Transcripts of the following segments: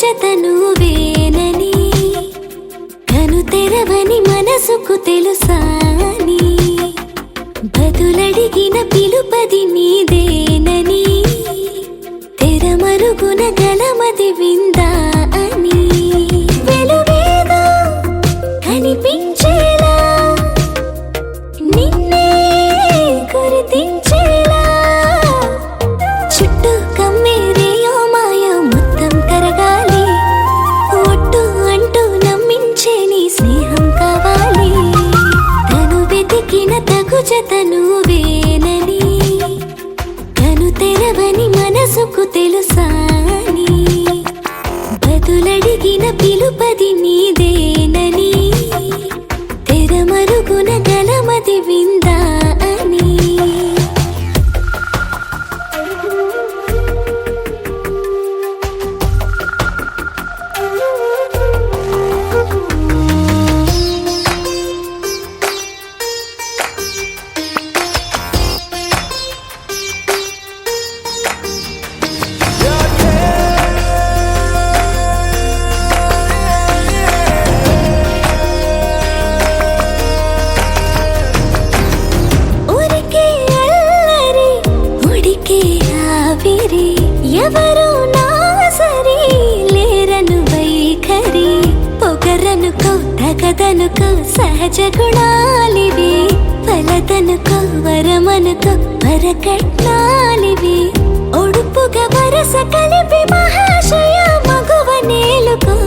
జతను వేనని కను తెరవని మనసుకు తెలుసాని బదులడిగిన పిలుపది నీదేనని తెరమరుగున గలమది విందా అని వెలుగేదో కనిపించేలా నిన్నే గుర్తించేలా చుట్టూ కమ్మేరేయో మాయో మొత్తం కరగాలి ఒట్టు అంటూ నమ్మించే నీ స్నేహం కావాలి తను వెతికిన తగు జతను వేనని కను తెరవని మనసుకు తెలుసాని బదులడిగిన పిలుపది నీదేనని తెరమరుగున గలమది విందా అని ఎవరు నా సరి లేరను వైఖరి పొగరనుకో తగదనుకో సహజ గుణాలివి ఫలదనుకో వరమనుకో వరకట్నాలివి ఒడుపుగా వరస కలిపి మహాశయ మగువ నేలుకో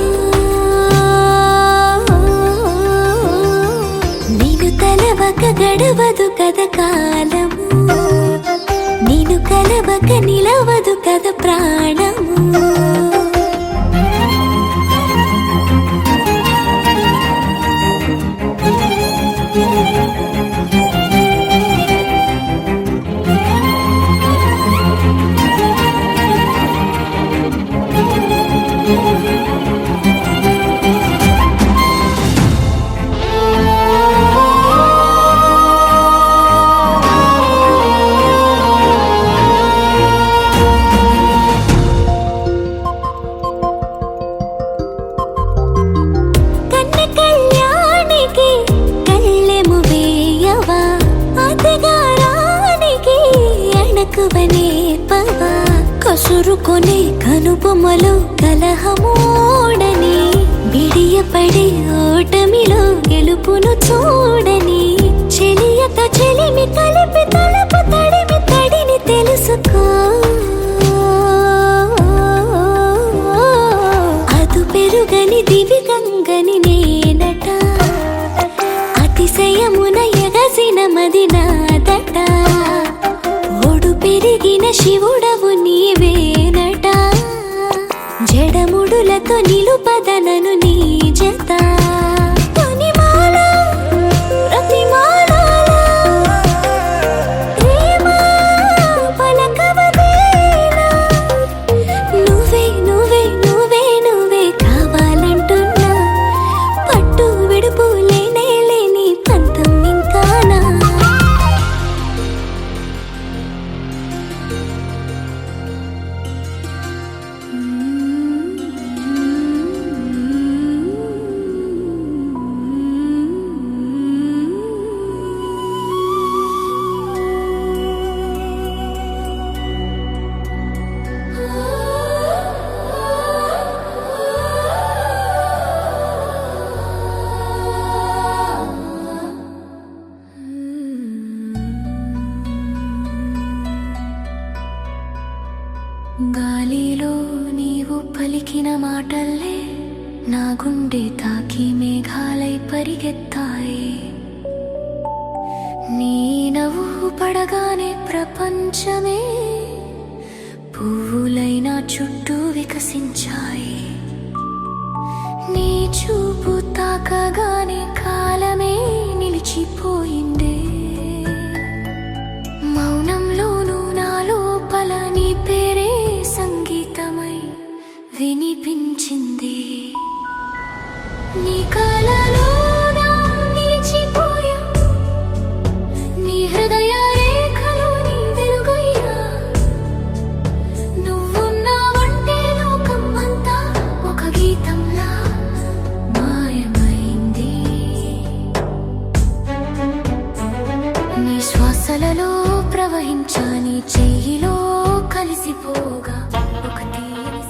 నీను తలవక గడవదు కథ కాలము నీను కలవక నిలవదు కథ ప్రాణము కసురుకొనే కనుబొమ్మలో కలహమోడని బిడియపడే ఓటమిలో గెలుపును చూడని చెలియతో చెలిమి కలిపి తలపు తడిమి తడిని తెలుసుకో అదు పెరుగని దివి గంగని నేనట అతిశయమున ఎగసిన మది నాదట ఓడు పెరిగిన శివుడవు నీవేనట జడముడులతో నిలుపదనను నీ జత తొనిమాల ప్రతిమాలలో ప్రేమ పలకవదేనా నువ్వే నువ్వే నువ్వే నువ్వే కావాలంటున్నా పట్టు విడుపు లేనే లేని పంతం ఇంకానా గాలిలో నీవు పలికిన మాటల్లే నా గుండె తాకి మేఘాలై పరిగెత్తాయి నీ నవ్వు పడగానే ప్రపంచమే పువ్వులైన చుట్టూ వికసించాయి నీ చూపు తాకగానే కాలమే నిలిచిపోయిందే మౌనంలోనూ నా లోపల నీ పేరే సంగీతమై వినిపించింది నీ కలలో నిలిచిపోయా నీ హృదయ రేఖలో నీ వెలుగయ్యా నువ్వున్నావంటే లోకం అంతా ప్రవహించాని చెయ్యిలో కలిసిపోగా ఒక తీయని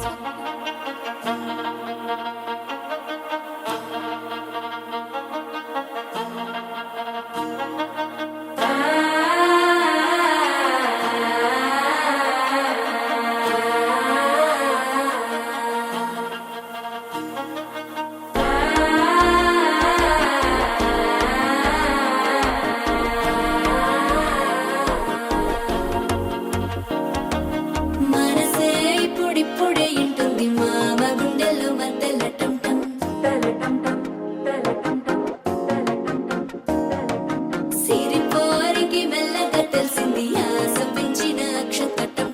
ఇప్పుడే ఇంటుంది మామ గుండెల్లో మధ్యలటం సిరిపోరికి మెల్లగా తెలిసింది ఆశ పెంచిన అక్షతటం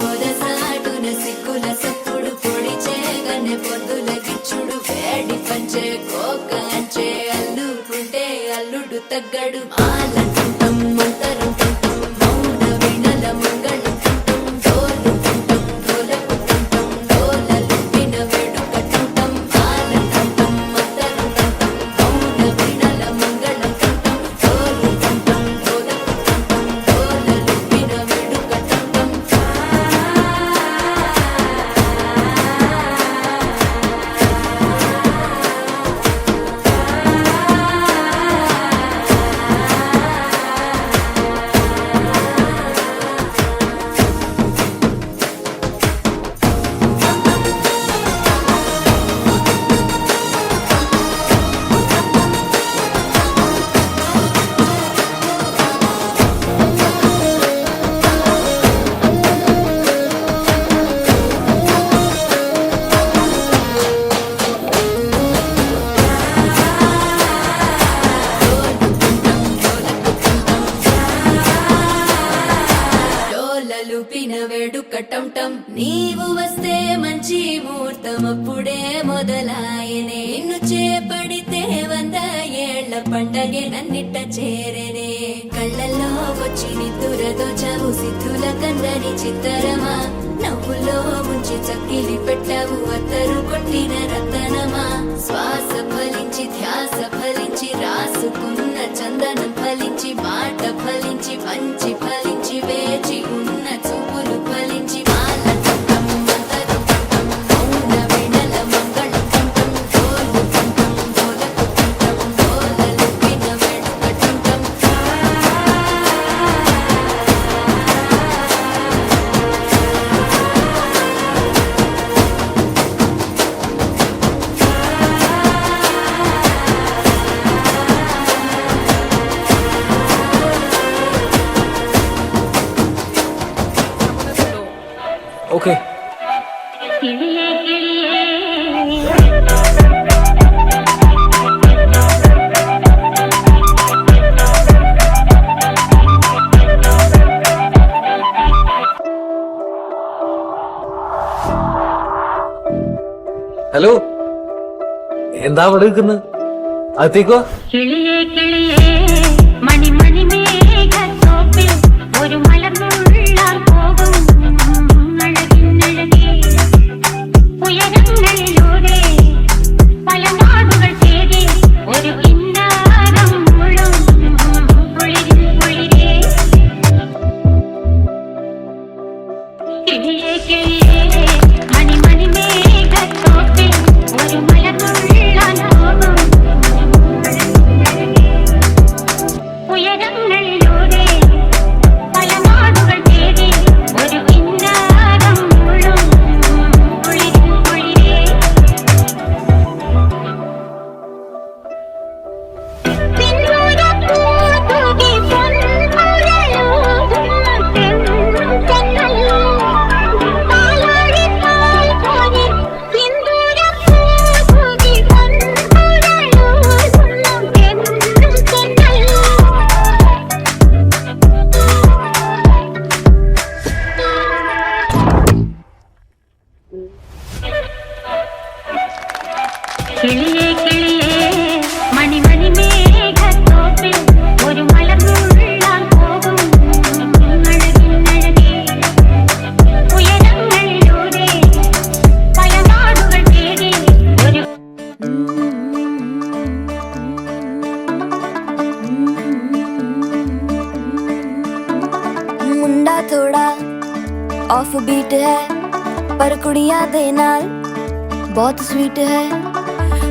పొదసాటున సిగ్గుల సప్పుడు పొడి చేయగానే పొద్దుల గిచ్చుడు వేడి పంచే కోక అంచే అల్లుకుంటే అల్లుడు తగ్గడు ఆలంటుంటం మంతరం వేడుకటం నీవు వస్తే మంచి ముహూర్తం అప్పుడే మొదలాయనే నిన్ను చేపడితే 100 ఏళ్ల పండగే నన్నిట్ట చేరేనే కళ్ళల్లో వచ్చి నిద్దురతో చవు సిద్ధుల కందని చిత్తరమా నవ్వులో ముంచి చక్కిలి పెట్టావు అత్తరు కొట్టిన రతనమా శ్వాస ఫలించి ధ్యాస ఫలించి రాసుకున్న చందనం ఫలించి మాట ఫలించి పంచి ఫలించి వేచి ఉన్న చూపులు ఫలించి ఓకే ഹലോ എന്താ അവിടെ നിൽക്കുന്നത് അകത്തേക്കോ കിളിയേ കിളിയേ മണി മണി മേഘത്തോപ്പിൽ ഒരു മലർന്നുള്ളാൻ പോകും അഴകിനഴകേ ഉയരങ്ങളിലൂടെ പല നാടുകൾ തേടി ഒരു കിന്നാരം മുഴും കുളിരിൽ കുളിരേ കിളിയേ കിളിയേ മണി മണി മേഘത്തോപ്പിൽ ഒരു മലർന്നുള്ളാൻ പോകും ഉയരങ്ങളിലൂടെ പല നാടുകൾ തേടി ഒരു കിന്നാരം മുഴും കുളിരിൽ കുളിരേ പിന്തുടർന്നൂതുകി പൊൻമുരളൂതും തെന്നും തെന്നല്ലോ താലോലിപ്പാൽ പോലെ പിന്തുടർന്നൂതുകി പൊൻമുരളൂതും തെന്നും തെന്നല്ലോ കിളിയേ കിളിയേ മണി മണി മേഘത്തോപ്പിൽ ഒരു മലർന്നുള്ളാൻ പോകും അഴകിനഴകേ ഉയരങ്ങളിലൂടെ പല നാടുകൾ തേടി ഒരു दे नाल बहुत स्वीट है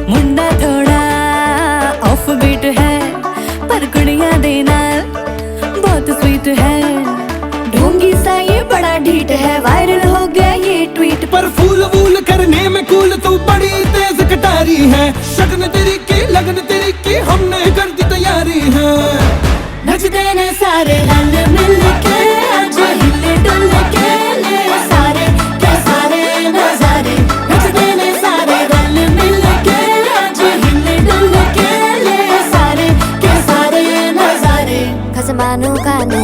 मुंडा थोड़ा ऑफ बीट है पर कुड़ियां दे नाल बहुत स्वीट है ढोंगी सा ये बड़ा ढीठ है वायरल हो गया ये ट्वीट पर फूल वूल करने में कूल तू बड़ी तेज कटारी है शगन तेरी की लगन तेरी की हमने कर दी तैयारी है नचते ने सारे रल मिल के आज हिले डुल के ले सारे के सारे नजारे नचते ने सारे रल मिल के आज हिले डुल के ले सारे के सारे नजारे खसमानू खाने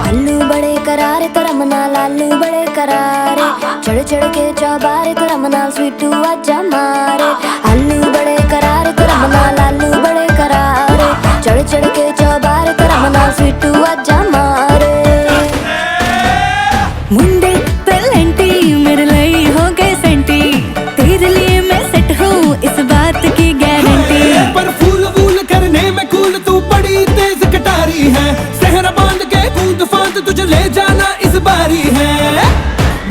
आलू बड़े करारे तेरा मना लालू बड़े करारे चढ़ चढ़ के चौबारे तेरा मना स्वीटू आजा मारे आलू बड़े करारे तेरा मना लालू बड़े करारे चढ़ चढ़ के चौबारे तेरा मना स्वीटू आजा मारे मुंडे पेलेंटी मेरे लिए हो गए सेंटी तेरे लिए मैं सेट हूँ इस बात की गारंटी पर फूल वूल करने में कूल तू बड़ी तेज कटारी है सहरा बांध के कूद फांद तुझे ले जाना इस बारी है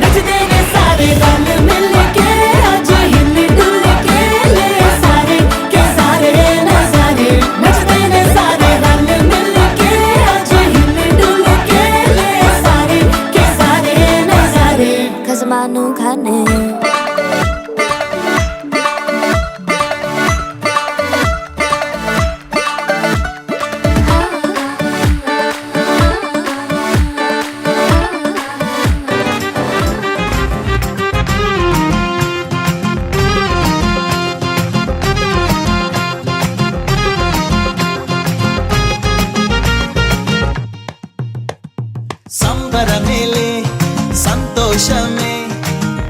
नचते ने सारे रल मिल के आज हिल डुल के ले सारे के सारे नजारे नचते ने सारे रल मिल के आज हिल डुल के ले सारे के सारे नजारे खसमानू खाने సంబరమేలే సంతోషమే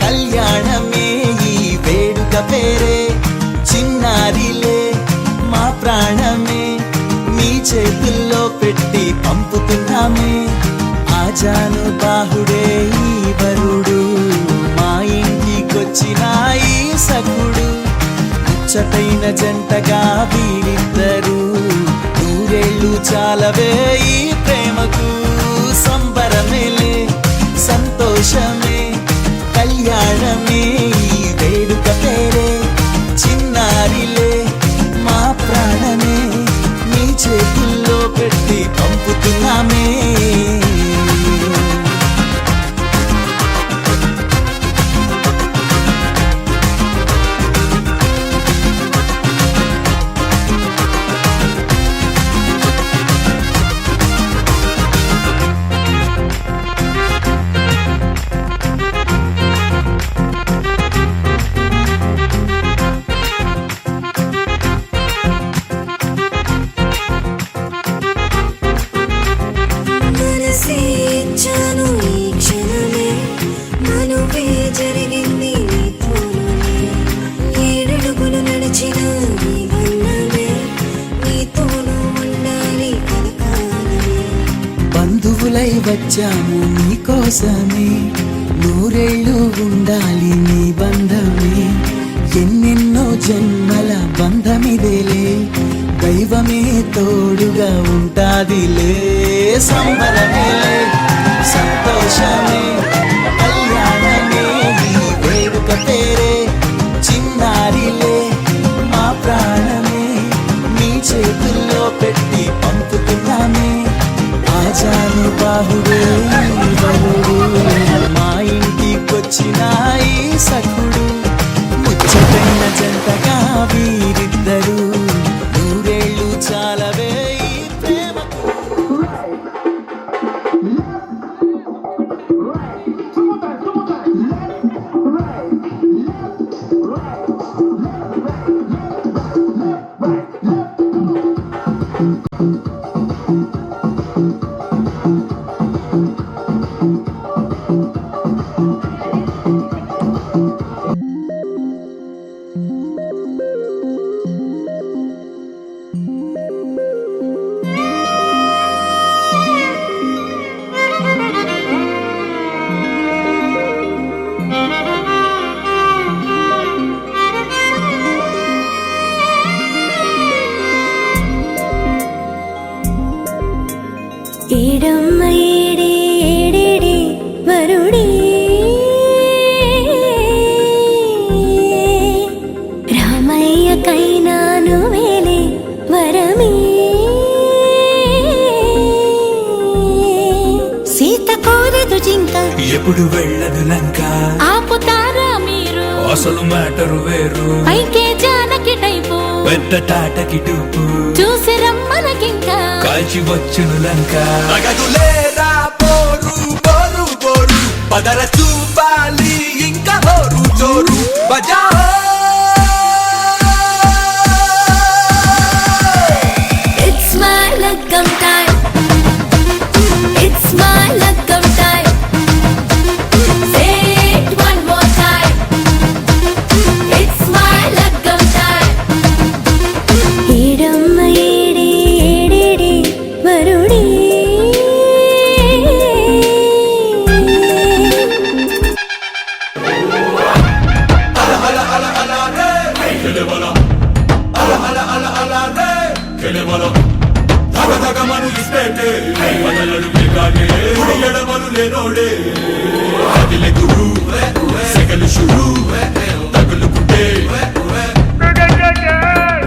కళ్యాణమే ఈ వేడుక పేరే చిన్నారిలే మా ప్రాణమే మీ చేతుల్లో పెట్టి పంపుతున్నామే ఆజాను బాహుడే ఈ వరుడు మా ఇంటికొచ్చిన ఈ సఖుడు ముచ్చటైన జంటగా వీరిద్దరు నూరేళ్ళు చాలవే ఈ ప్రేమకు సంబరమేలే సంతోషమే కళ్యాణమే ఈ వేడుక పేరే చిన్నారిలే మా ప్రాణమే మీ చేతుల్లో పెట్టి పంపుతున్నామే మనసే ఇచ్చాను ఈ క్షణమే మనువే జరిగింది నీతోనే ఏడడుగులు నడిచిన నీ బంధమే నీతోనూ ఉండాలి కలకాలమే బంధువులై వచ్చాము మీకోసమే నూరేళ్ళు ఉండాలి నీ బంధమే ఎన్నెన్నో జన్మల బంధమిదేలే దైవమే తోడుగా ఉంటాదిలే సంబరమేలే సంతోషమే కళ్యాణమే ఈ వేడుక పేరే చిన్నారిలే మా ప్రాణమే మీ చేతుల్లో పెట్టి పంపుతున్నామే ఆజాను బాహుడే ఈ వరుడు మా ఇంటికొచ్చిన ఈ సఖుడు ముచ్చటైన జంటగా వీరిద్దరు నూరేళ్ళు చాలవే ఈ ప్రేమకు ఈడమ్మ ఏడే ఏడేడే వరుడే రామయ్యకైనా నువ్వేలే వరమే సీత కోరదు జింక ఎప్పుడు వెళ్ళదు లంక ఆపుతారా మీరు అసలు మ్యాటర్ వేరు పైకే జానకి టైపు పెద్ద తాటకి టూపు చూసి రమ్మనకింకా కాల్చి వచ్చును లంక అగదులేరా పోరు పోరు పోరు పదర చూపాలి ఇంకా హోరు జోరు బజా It's my luck'em time. It's my luck'em time. Say it one more time. It's my luck'em time. ఈడమ్మ ఏడే ఏడేడే వరుడే ఎడమలు లేనోడే అదిలే గురు సెగలు షురు తగులుకుంటే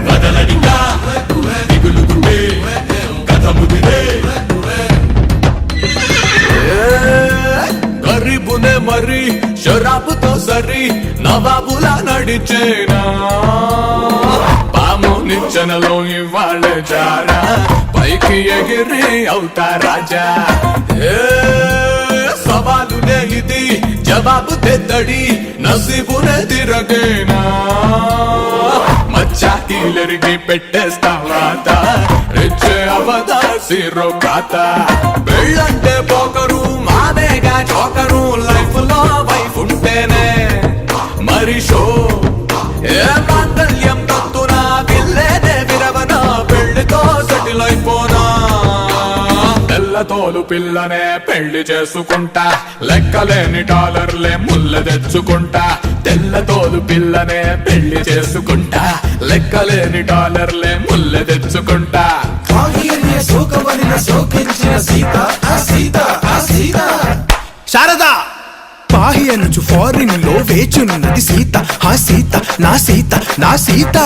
వదలడిగా దిగులుకుంటే కథ ముదిరే గరీబునే మరి షరాబుతో సరి నవాబులా నడిచేనా పాము నిచ్చెనలో ఇవాళ జారా పైకి ఎగిరి అవుతా రాజా సవాలునే ఇది జవాబు తెద్దడి నసీబునే తిరగేనా మచ్చా కీలరికి పెట్టేస్తావాత రెచ్చే అవదా సిరో కాత పెళ్ళంటే పోకరు మాదేగా చోకరు లైఫ్ లో వైఫ్ ఉంటేనే మరి షో ఏ మాంగళ్యం తత్తునా పిల్లేనే విరవనా పెళ్లితో సెటిల్ అయిపోనా తెల్లతోలు పిల్లనే పెళ్లి చేసుకుంటా లెక్కలేని డాలర్లే ముళ్ళ తెచ్చుకుంటా తెల్లతోలు పిల్లనే పెళ్లి చేసుకుంటా లెక్కలేని డాలర్లే ముళ్ళ తెచ్చుకుంటా శారదా పాహి అనుచు ఫారిన్ లో వేచున్నది సీత హా సీత నా సీత నా సీత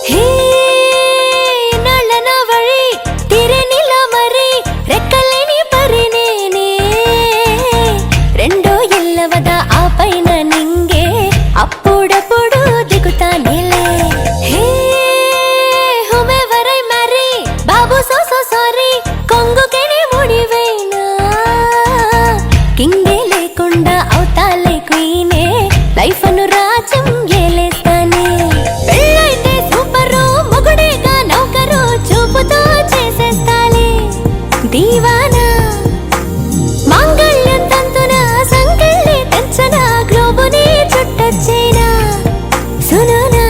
హే నళ్ళన వళి తిరే నిల మరి రెక్కలేని పరినేనే రెండో ఎల్లవద ఆ పైన నింగే అప్పుడప్పుడు దిగుతా నీలే హే హుమెవరై మరి బాబు సో సారీ కొంగుకెని ముడివేనా కింగే లేకుండా అవుతాలే క్వీనే లైఫ్ అను రాజ్యం ఏలేస్తానే పెళ్ళైతే సూపరు మొగుడేగా నౌకరు చూపుతో చేసేస్తాలే దీవానా మాంగళ్యం తంతున సంకెళ్ళి తెచ్చన గ్లోబుని చుట్టొచ్చేనా సునోనా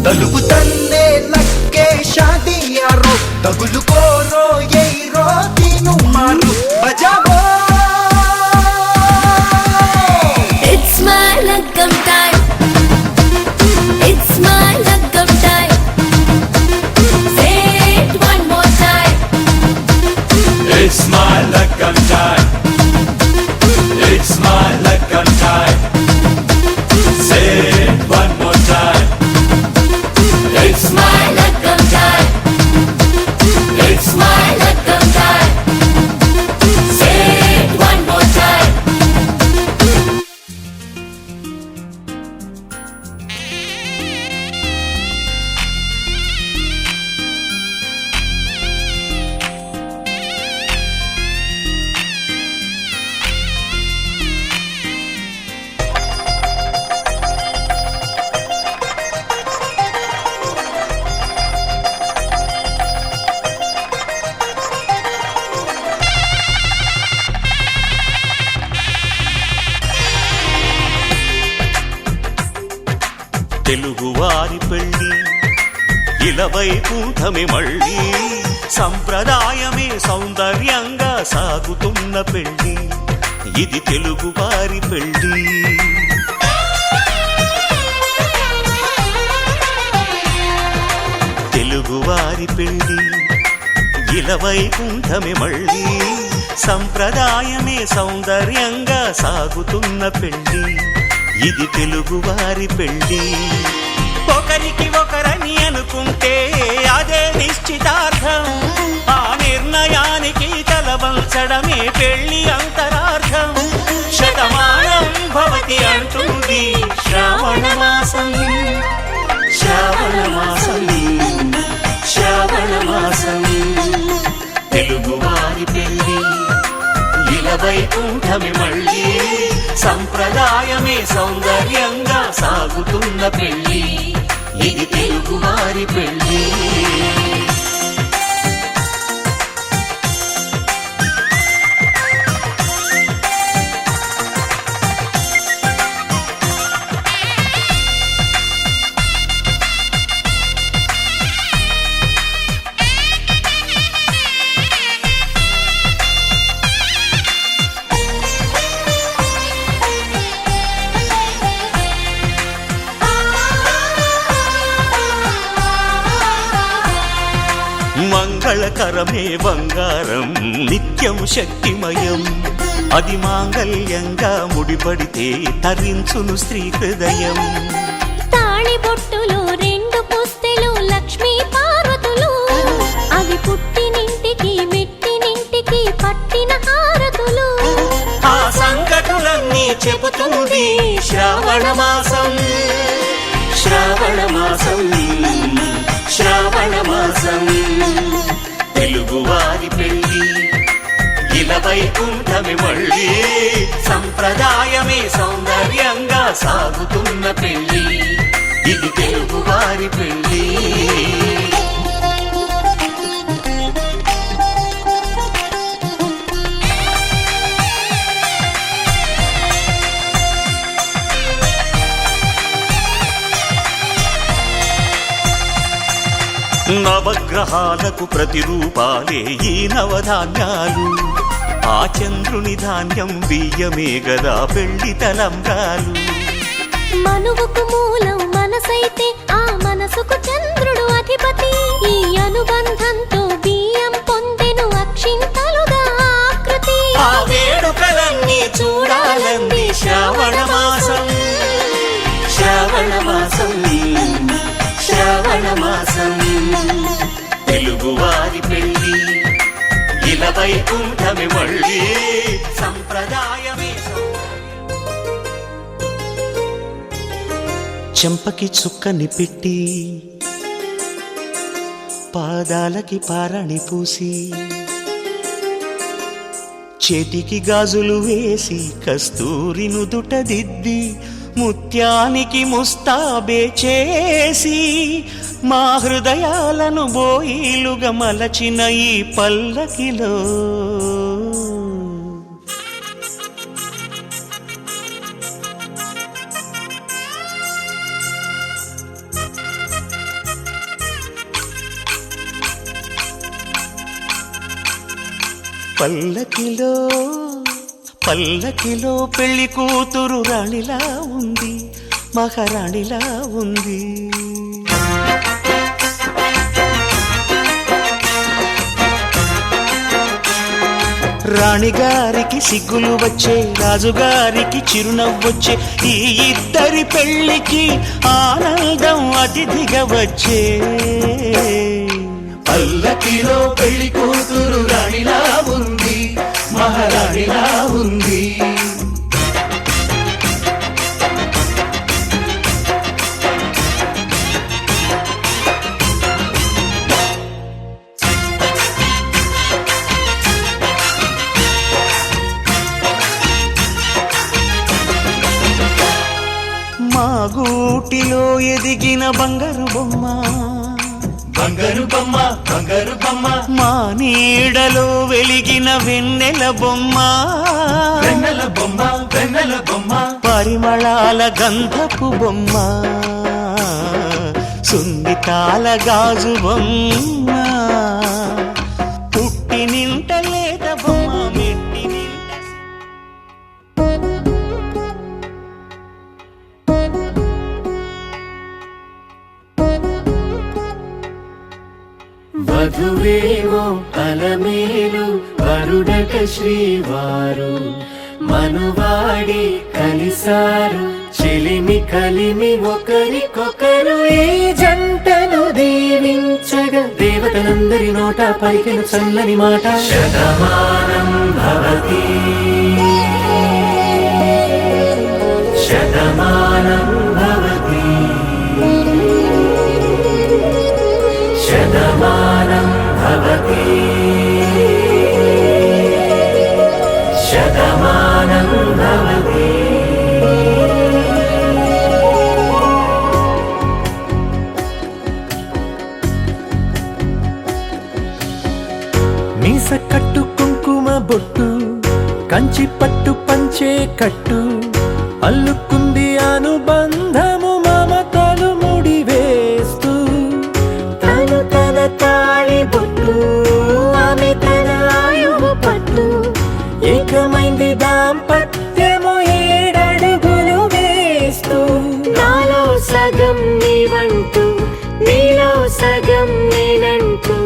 తలుపు తన్నే నక్కే షాదియారో తగులుకోరో ఎయిరో తీను మారు బజావో It's my luck'em time. It's my luck'em time. Say it one more time. It's my luck'em time. It's my luck'em time. Say it one more time. It's my luck'em time. It's my తెలుగువారి పెళ్ళి ఇలవైకుంఠమే మళ్ళీ సంప్రదాయమే సౌందర్యంగా సాగుతున్న పెళ్ళి ఇది తెలుగువారి పెళ్ళి తెలుగువారి పెళ్ళి ఇలవైకుంఠమే మళ్ళీ సంప్రదాయమే సౌందర్యంగా సాగుతున్న పెళ్ళి ఇది తెలుగువారి పెళ్ళి ఒకరికి ఒకరని అనుకుంటే అదే నిశ్చితార్థం ఆ నిర్ణయానికి తలవంచడమే పెళ్ళి అంతరార్థం శతమానం భవతి అంటుంది శ్రావణ మాసం శ్రావణ మాసం శ్రావణ మాసం తెలుగువారి పెళ్ళి ఇలవైకుంఠమే మళ్ళీ సంప్రదాయమే సౌందర్యంగా సాగుతున్న పెళ్ళి ఇది తెలుగువారి పెళ్ళి మంగళకరమే బంగారం నిత్యం శక్తిమయం అది మాంగళ్యంగా ముడిపడితే తరించును స్త్రీ హృదయం తాళి బొట్టులు రెండు పుస్తెలు లక్ష్మీ పార్వతులు అవి పుట్టినింటికి మెట్టినింటికి పట్టిన హారతులు ఆ సంగతులన్నీ చెబుతుంది శ్రావణ మాసం శ్రావణ మాసం శ్రావణ మాసం తెలుగువారి పెళ్ళి ఇలవైకుంఠమే మళ్ళీ సంప్రదాయమే సౌందర్యంగా సాగుతున్న పెళ్ళి ఇది తెలుగువారి పెళ్ళి నవగ్రహాలకు ప్రతిరూపాలే ఈ నవధాన్యాలు ఆ చంద్రుని ధాన్యం బియ్యమే గదా పెళ్లి తలంబ్రాలు మనువుకు మూలం మనసైతే ఆ మనసుకు చంద్రుడు అధిపతి ఈ అనుబంధంతో బియ్యం పొందెను అక్షింతలుగా ఆకృతి ఆ వేడుకలన్నీ చూడాలంది శ్రావణ మాసం శ్రావణ మాసం శ్రావణ మాసం తెలుగువారి పెళ్ళి ఇలవైకుంఠమే మళ్ళీ సంప్రదాయమే చెంపకి చుక్కని పెట్టి పాదాలకి పారాణి పూసి చేతికి గాజులు వేసి కస్తూరి నుదుట దిద్ది ముత్యానికి ముస్తాబే చేసి మా హృదయాలను బోయిలుగా మలచిన ఈ పల్లకిలో పల్లకిలో పల్లకిలో పెళ్లి కూతురు రాణిలా ఉంది మహారాణిలా ఉంది రాణిగారికి సిగ్గులు వచ్చే రాజుగారికి చిరునవ్వొచ్చే ఈ ఇద్దరి పెళ్లికి ఆనందం అతిథిగా వచ్చే పల్లకిలో పెళ్లి కూతురు రాణిలా ఉంది మహారాణిలా ఉంది మా గూటిలో ఎదిగిన బంగారు బొమ్మ బంగారు బొమ్మ బంగారు బొమ్మ మా నీడలో వెలిగిన వెన్నెల బొమ్మ వెన్నెల బొమ్మ వెన్నెల బొమ్మ పరిమళాల గంధపు బొమ్మ చుండితాల గాజు బొమ్మ పుట్టినింట లేత బొమ్మ మెట్టినింట వధువేమో అలమేలు వరుడట శ్రీవారు మనువాడి కలిసారు చెలిమి కలిమి ఒకరికొకరు ఈ జంటను దీవించగా దేవతలందరి నోట పలికిన చల్లని మాట శతమానం భవతి శతమానం భవతి శతమానం భవతి శతమానం భవతి మీస కట్టు కుంకుమ బొట్టు కంచి పట్టు పంచే కట్టు అల్లుకుంది అనుబంధము మమతలు ముడివేస్తూ తను తన తాళి బొట్టు ఆమె తన ఆయువు పట్టు ఏకమైంది దాంపత్యము 7 అడుగులు వేస్తూ నాలో సగం నీవంటూ నీలో సగం నేనంటూ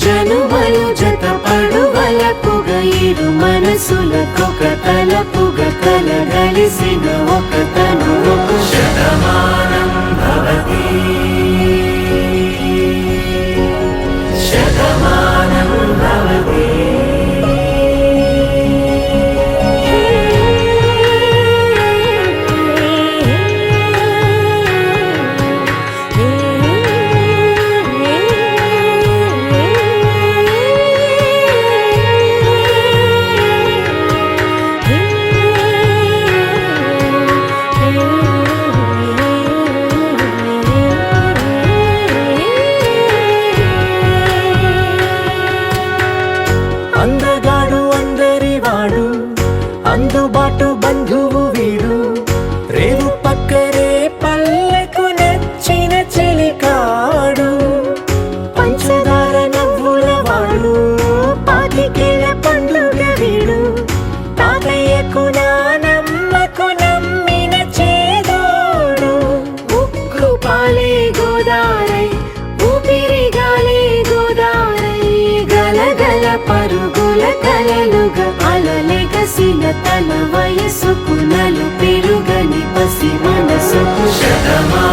జనుమలు జతపడువలపుగ ఇరు మనసులకొక తలపుగ కలగలిసిన ఒక తను శతమానం భవతి శతమానం భవతి అందగాడు అందరివాడు అందుబాటు బంధువు వీడు రేవు పక్కరే పల్లెకు నచ్చిన చెలికాడు పంచదార నవ్వుల వాడు పాతికేల పండుగ వీడు తాతయ్యకు నానమ్మకు నమ్మిన చేదోడు ఉక్కు పాలే గోదారై ఊపిరి గాలే గోదారై గలగల పరుగుల కలలుగా అలలెగసిన తన వయసుకు నలు పెరుగని పసి మనసుకు శతమా